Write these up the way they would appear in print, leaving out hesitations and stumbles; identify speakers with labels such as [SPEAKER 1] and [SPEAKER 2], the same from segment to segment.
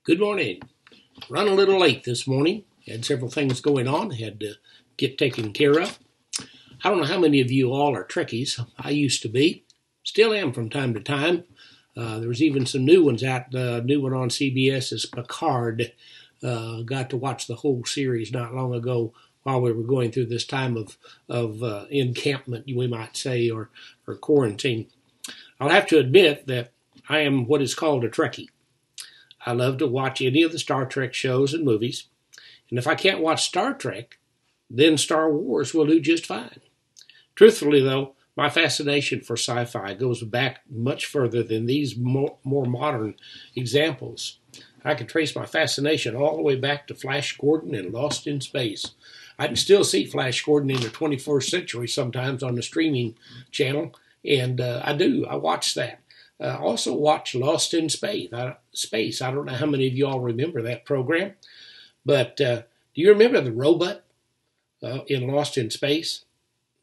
[SPEAKER 1] Good morning. Run a little late this morning. Had several things going on. Had to get taken care of. I don't know how many of you all are Trekkies. I used to be. Still am from time to time. There was even some new ones out. New one on CBS is Picard. Got to watch the whole series not long ago while we were going through this time of encampment, we might say, or quarantine. I'll have to admit that I am what is called a Trekkie. I love to watch any of the Star Trek shows and movies. And if I can't watch Star Trek, then Star Wars will do just fine. Truthfully, though, my fascination for sci-fi goes back much further than these more modern examples. I can trace my fascination all the way back to Flash Gordon and Lost in Space. I can still see Flash Gordon in the 21st century sometimes on the streaming channel, and I watch that. Also watch Lost in Space. I don't know how many of you all remember that program, but do you remember the robot in Lost in Space?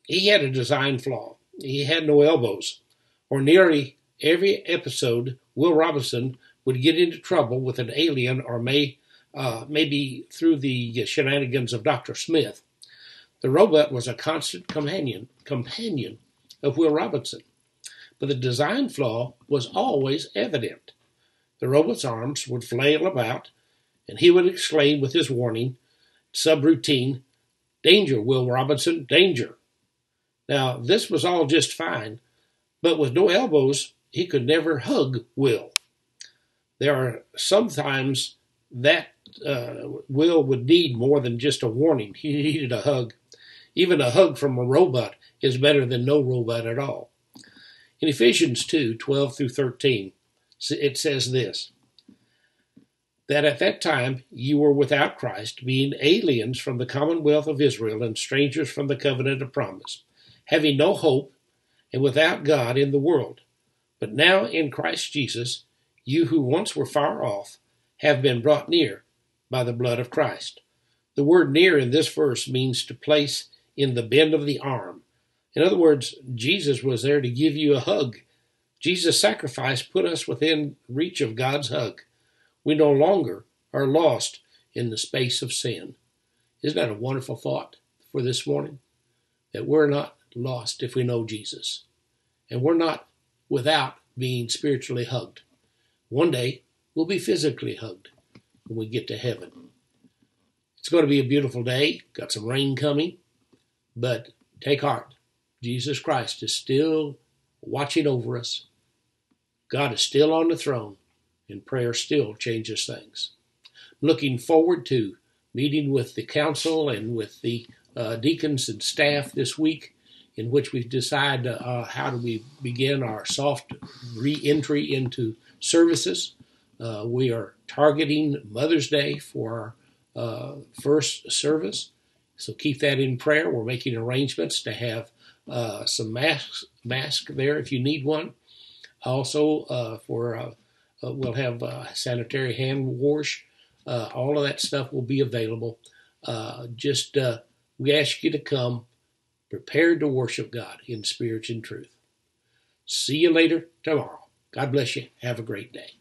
[SPEAKER 1] He had a design flaw. He had no elbows. Or nearly every episode, Will Robinson would get into trouble with an alien or maybe through the shenanigans of Dr. Smith. The robot was a constant companion of Will Robinson. But the design flaw was always evident. The robot's arms would flail about, and he would exclaim with his warning, subroutine, "Danger, Will Robinson, danger." Now, this was all just fine, but with no elbows, he could never hug Will. There are sometimes that Will would need more than just a warning. He needed a hug. Even a hug from a robot is better than no robot at all. In Ephesians 2:12 through 13, it says this, that at that time you were without Christ, being aliens from the commonwealth of Israel and strangers from the covenant of promise, having no hope and without God in the world. But now in Christ Jesus, you who once were far off have been brought near by the blood of Christ. The word near in this verse means to place in the bend of the arm. In other words, Jesus was there to give you a hug. Jesus' sacrifice put us within reach of God's hug. We no longer are lost in the space of sin. Isn't that a wonderful thought for this morning? That we're not lost if we know Jesus. And we're not without being spiritually hugged. One day, we'll be physically hugged when we get to heaven. It's going to be a beautiful day. Got some rain coming. But take heart. Jesus Christ is still watching over us. God is still on the throne, and prayer still changes things. Looking forward to meeting with the council and with the deacons and staff this week, in which we decide how do we begin our soft re-entry into services. We are targeting Mother's Day for our first service, so keep that in prayer. We're making arrangements to have some mask there if you need one. Also, we'll have sanitary hand wash. All of that stuff will be available. We ask you to come prepared to worship God in spirit and truth. See you later tomorrow. God bless you. Have a great day.